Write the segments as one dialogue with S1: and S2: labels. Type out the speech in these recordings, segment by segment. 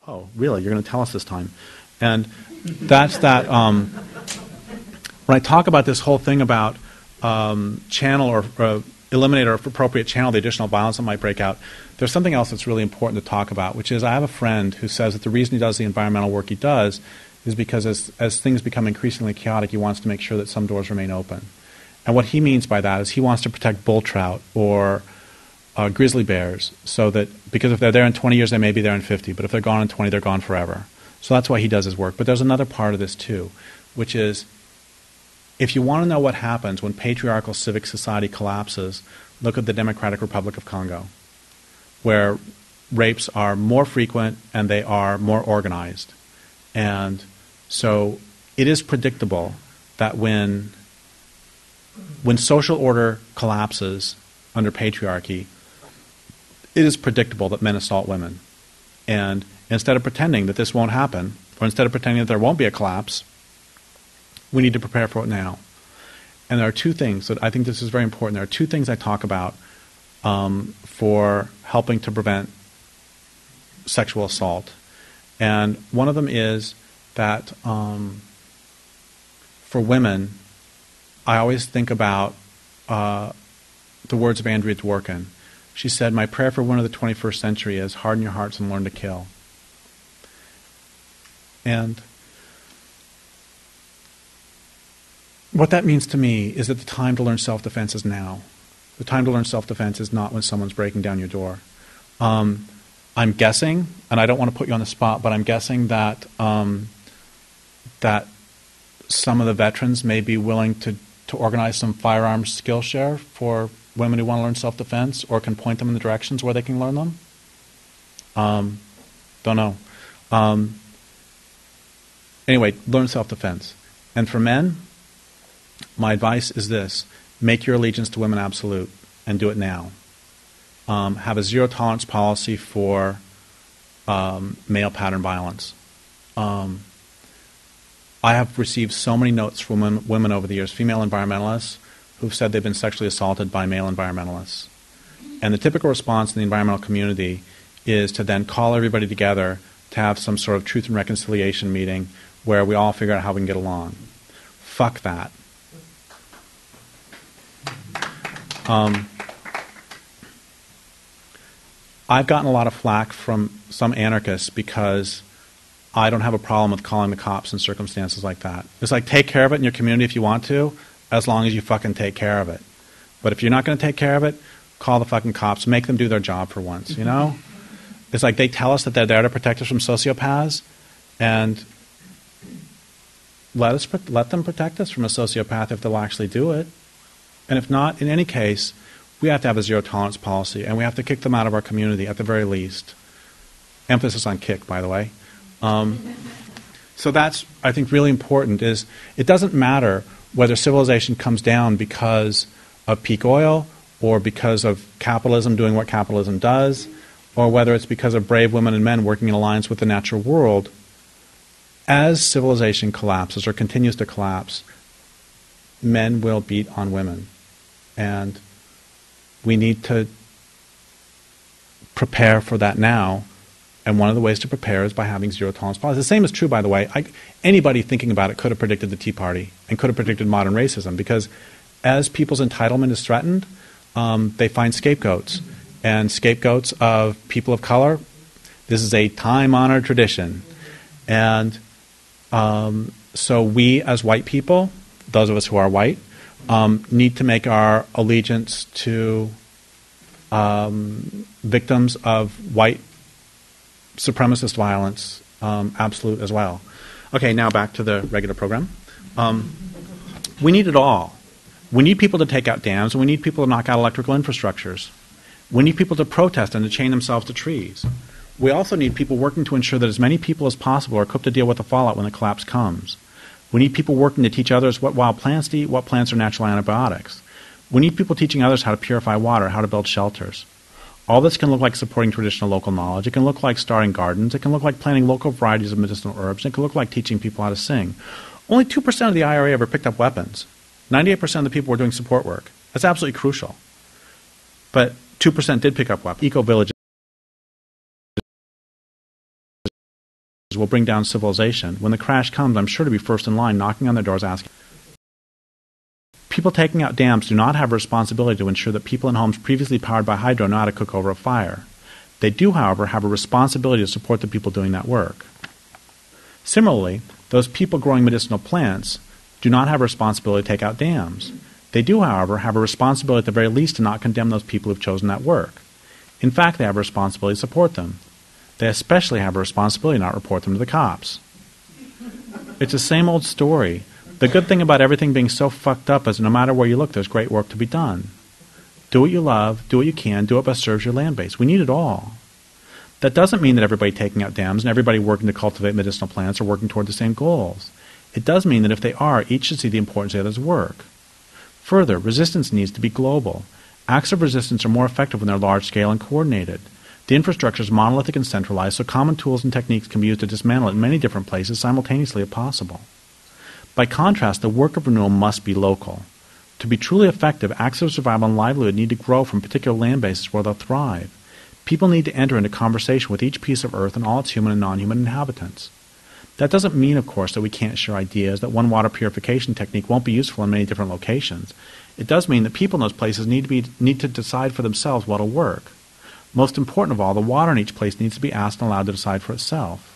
S1: Oh, really? You're going to tell us this time? And that's that. When I talk about this whole thing about channel or eliminate or appropriate channel the additional violence that might break out, there's something else that's really important to talk about, which is I have a friend who says that the reason he does the environmental work he does is because as things become increasingly chaotic, he wants to make sure that some doors remain open. And what he means by that is he wants to protect bull trout or grizzly bears, so that, because if they're there in 20 years, they may be there in 50, but if they're gone in 20, they're gone forever. So that's why he does his work. But there's another part of this too, which is if you want to know what happens when patriarchal civic society collapses, look at the Democratic Republic of Congo, where rapes are more frequent and they are more organized. And so it is predictable that when social order collapses under patriarchy, it is predictable that men assault women. And instead of pretending that this won't happen, or instead of pretending that there won't be a collapse, we need to prepare for it now. And there are two things that I think this is very important. There are two things I talk about for helping to prevent sexual assault. And one of them is that for women, I always think about the words of Andrea Dworkin. She said, "My prayer for women of the 21st century is harden your hearts and learn to kill." And what that means to me is that the time to learn self-defense is now. The time to learn self-defense is not when someone's breaking down your door. I'm guessing, and I don't want to put you on the spot, but I'm guessing that that some of the veterans may be willing to organize some firearms skill share for women who want to learn self-defense, or can point them in the directions where they can learn them. Don't know. Anyway, learn self-defense. And for men, my advice is this: make your allegiance to women absolute, and do it now. Have a zero-tolerance policy for male pattern violence. I have received so many notes from women over the years, female environmentalists, who've said they've been sexually assaulted by male environmentalists. And the typical response in the environmental community is to then call everybody together to have some sort of truth and reconciliation meeting where we all figure out how we can get along. Fuck that. I've gotten a lot of flack from some anarchists because I don't have a problem with calling the cops in circumstances like that. It's like, take care of it in your community if you want to, as long as you fucking take care of it. But if you're not going to take care of it, call the fucking cops. Make them do their job for once, you know? It's like they tell us that they're there to protect us from sociopaths, and let them protect us from a sociopath if they'll actually do it. And if not, in any case, we have to have a zero-tolerance policy, and we have to kick them out of our community at the very least. Emphasis on kick, by the way. So that's, I think, really important, is it doesn't matter whether civilization comes down because of peak oil, or because of capitalism doing what capitalism does, or whether it's because of brave women and men working in alliance with the natural world. As civilization collapses or continues to collapse, men will beat on women. And we need to prepare for that now. And one of the ways to prepare is by having zero-tolerance policy. The same is true, by the way. Anybody thinking about it could have predicted the Tea Party and could have predicted modern racism, because as people's entitlement is threatened, they find scapegoats. And scapegoats of people of color, this is a time-honored tradition. And so we as white people, those of us who are white, need to make our allegiance to victims of white supremacist violence absolute as well. Okay, now back to the regular program. We need it all. We need people to take out dams, and we need people to knock out electrical infrastructures. We need people to protest and to chain themselves to trees. We also need people working to ensure that as many people as possible are equipped to deal with the fallout when the collapse comes. We need people working to teach others what wild plants to eat, what plants are natural antibiotics. We need people teaching others how to purify water, how to build shelters. All this can look like supporting traditional local knowledge. It can look like starting gardens. It can look like planting local varieties of medicinal herbs. It can look like teaching people how to sing. Only 2% of the IRA ever picked up weapons. 98% of the people were doing support work. That's absolutely crucial. But 2% did pick up weapons. Eco-villages will bring down civilization. When the crash comes, I'm sure to be first in line, knocking on their doors asking. People taking out dams do not have a responsibility to ensure that people in homes previously powered by hydro know how to cook over a fire. They do, however, have a responsibility to support the people doing that work. Similarly, those people growing medicinal plants do not have a responsibility to take out dams. They do, however, have a responsibility at the very least to not condemn those people who have chosen that work. In fact, they have a responsibility to support them. They especially have a responsibility to not report them to the cops. It's the same old story. The good thing about everything being so fucked up is no matter where you look, there's great work to be done. Do what you love, do what you can, do what best serves your land base. We need it all. That doesn't mean that everybody taking out dams and everybody working to cultivate medicinal plants are working toward the same goals. It does mean that if they are, each should see the importance of the other's work. Further, resistance needs to be global. Acts of resistance are more effective when they're large-scale and coordinated. The infrastructure is monolithic and centralized, so common tools and techniques can be used to dismantle it in many different places simultaneously if possible. By contrast, the work of renewal must be local. To be truly effective, acts of survival and livelihood need to grow from particular land bases where they'll thrive. People need to enter into conversation with each piece of earth and all its human and non-human inhabitants. That doesn't mean, of course, that we can't share ideas, that one water purification technique won't be useful in many different locations. It does mean that people in those places need to decide for themselves what'll work. Most important of all, the water in each place needs to be asked and allowed to decide for itself.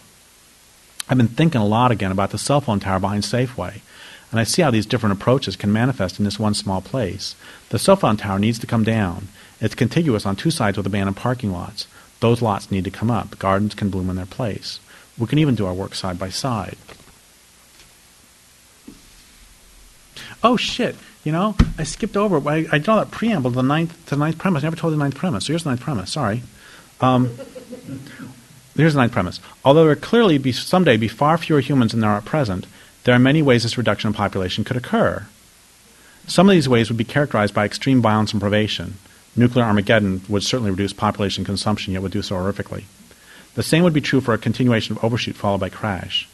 S1: I've been thinking a lot again about the cell phone tower behind Safeway, and I see how these different approaches can manifest in this one small place. The cell phone tower needs to come down. It's contiguous on two sides with abandoned parking lots. Those lots need to come up. Gardens can bloom in their place. We can even do our work side by side. Oh, shit. You know, I skipped over. I draw that preamble to the ninth premise. I never told the ninth premise. So here's the ninth premise. Sorry. Here's the ninth premise. Although there will clearly someday be far fewer humans than there are at present, there are many ways this reduction in population could occur. Some of these ways would be characterized by extreme violence and privation. Nuclear Armageddon would certainly reduce population consumption, yet would do so horrifically. The same would be true for a continuation of overshoot followed by crash.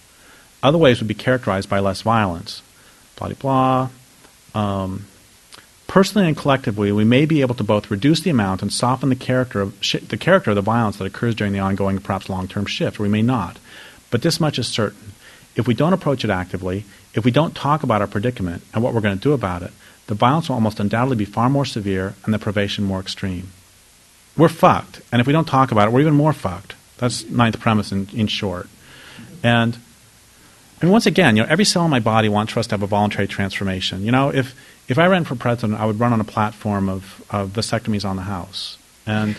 S1: Other ways would be characterized by less violence. Blah, blah, blah. Personally and collectively, we may be able to both reduce the amount and soften the character of the violence that occurs during the ongoing, perhaps long-term shift, or we may not. But this much is certain. If we don't approach it actively, if we don't talk about our predicament and what we're going to do about it, the violence will almost undoubtedly be far more severe and the privation more extreme. We're fucked, and if we don't talk about it, we're even more fucked. That's ninth premise in short. And once again, every cell in my body wants for us to have a voluntary transformation. If I ran for president, I would run on a platform of vasectomies on the house. And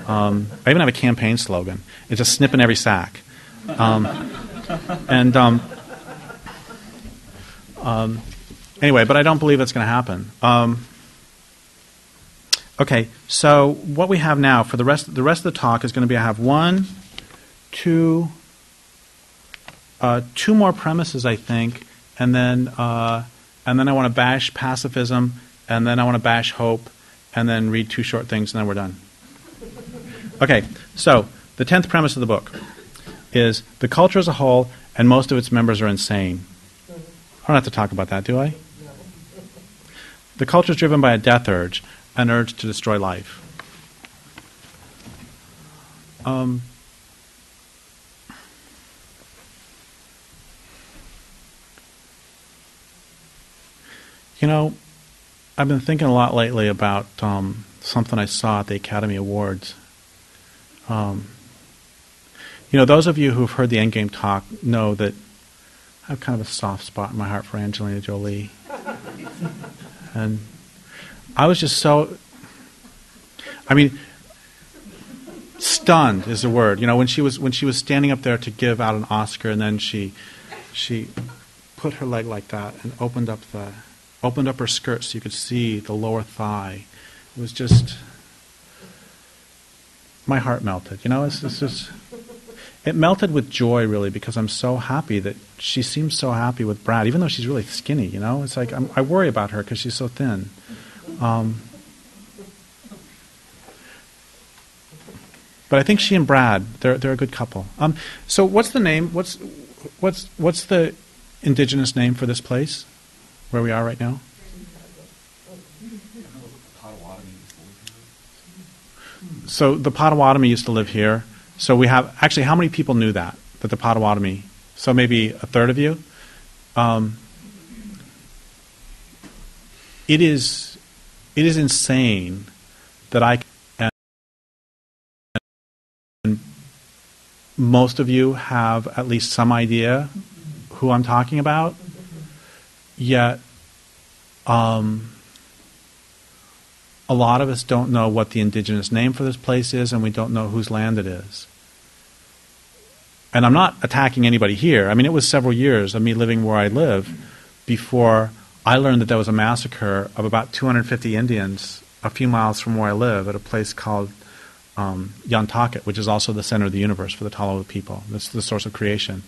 S1: I even have a campaign slogan. It's a snip in every sack. Anyway, but I don't believe it's going to happen. Okay, so what we have now for the rest of the talk is going to be I have two more premises, I think, and then I want to bash pacifism, and then I want to bash hope, and then read two short things, and then we're done. Okay, so the 10th premise of the book is the culture as a whole and most of its members are insane. I don't have to talk about that, do I? The culture is driven by a death urge, an urge to destroy life. I've been thinking a lot lately about something I saw at the Academy Awards. Those of you who've heard the Endgame talk know that I have kind of a soft spot in my heart for Angelina Jolie. And I was just stunned is the word. When she was standing up there to give out an Oscar, and then she put her leg like that and opened up her skirt so you could see the lower thigh. It was just, my heart melted. It's just, it melted with joy, really, because I'm so happy that she seems so happy with Brad, even though she's really skinny. It's like I worry about her because she's so thin. But I think she and Brad, they're a good couple. So what's the name? What's the indigenous name for this place where we are right now? So the Potawatomi used to live here. So we have, actually, how many people knew that with the Potawatomi. So maybe a third of you. It is insane that and most of you have at least some idea who I'm talking about, yet a lot of us don't know what the indigenous name for this place is, and we don't know whose land it is. And I'm not attacking anybody here. I mean, it was several years of me living where I live before I learned that there was a massacre of about 250 Indians a few miles from where I live at a place called Yantakit, which is also the center of the universe for the Talawa people. That's the source of creation.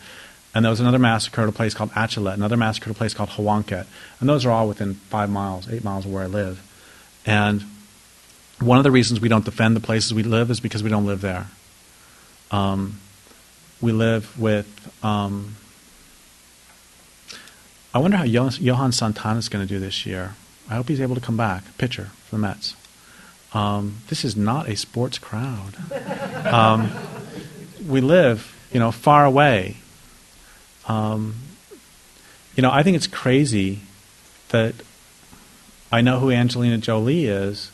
S1: And there was another massacre at a place called Achilet, another massacre at a place called Hawanket. And those are all within 5 miles, 8 miles of where I live. And one of the reasons we don't defend the places we live is because we don't live there. We live with... I wonder how Johan Santana is going to do this year. I hope he's able to come back. Pitcher for the Mets. This is not a sports crowd. We live, far away. I think it's crazy that I know who Angelina Jolie is,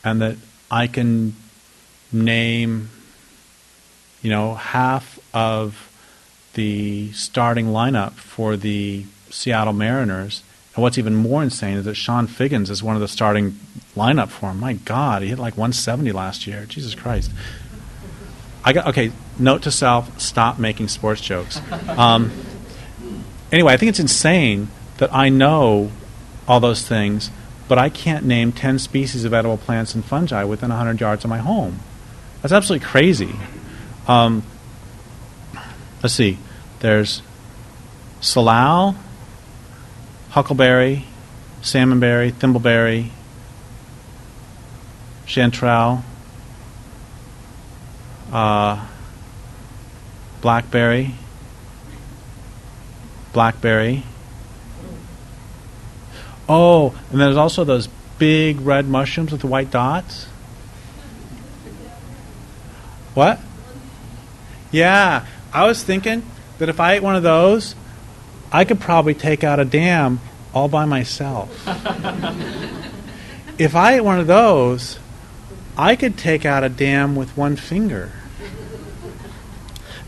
S1: and that I can name, half of the starting lineup for the Seattle Mariners. And what's even more insane is that Sean Figgins is one of the starting lineup for him. My God, he hit like 170 last year. Jesus Christ. Note to self, stop making sports jokes. Anyway, I think it's insane that I know all those things, but I can't name 10 species of edible plants and fungi within 100 yards of my home. That's absolutely crazy. Let's see. There's salal, huckleberry, salmonberry, thimbleberry, chanterelle, blackberry. Oh, and there's also those big red mushrooms with the white dots. What? Yeah, I was thinking that if I ate one of those, I could probably take out a dam all by myself. If I ate one of those, I could take out a dam with one finger.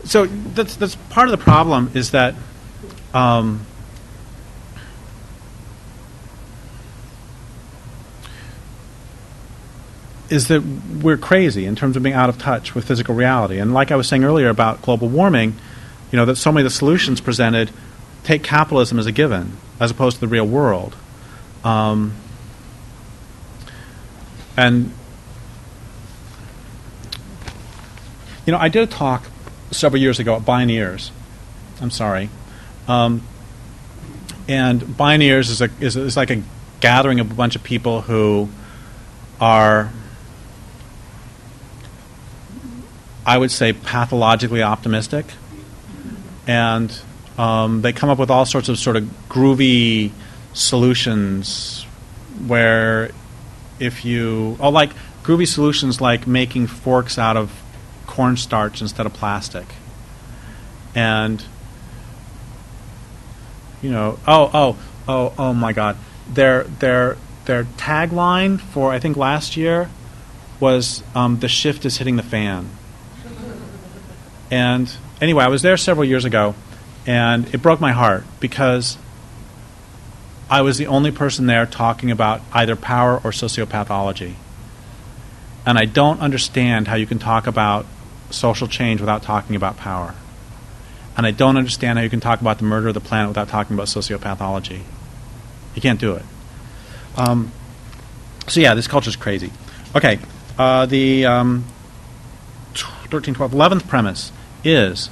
S1: So that's part of the problem is that we're crazy in terms of being out of touch with physical reality. And like I was saying earlier about global warming, that so many of the solutions presented take capitalism as a given, as opposed to the real world. And I did a talk several years ago at Bioneers. I'm sorry. And Bioneers is like a gathering of a bunch of people who are, I would say, pathologically optimistic. And they come up with all sorts of sort of groovy solutions where like groovy solutions like making forks out of cornstarch instead of plastic. And, oh my God. Their tagline for, I think, last year was the shift is hitting the fan. And anyway, I was there several years ago, and it broke my heart because I was the only person there talking about either power or sociopathology. And I don't understand how you can talk about social change without talking about power. And I don't understand how you can talk about the murder of the planet without talking about sociopathology. You can't do it. So yeah, this culture is crazy. Okay, the 11th premise is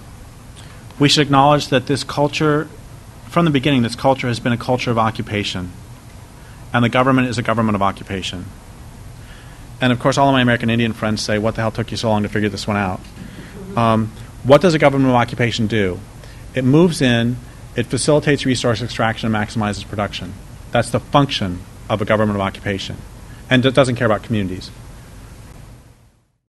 S1: we should acknowledge that this culture, from the beginning, this culture has been a culture of occupation. And the government is a government of occupation. And of course, all of my American Indian friends say, what the hell took you so long to figure this one out? What does a government of occupation do? It moves in, it facilitates resource extraction and maximizes production. That's the function of a government of occupation. And it doesn't care about communities.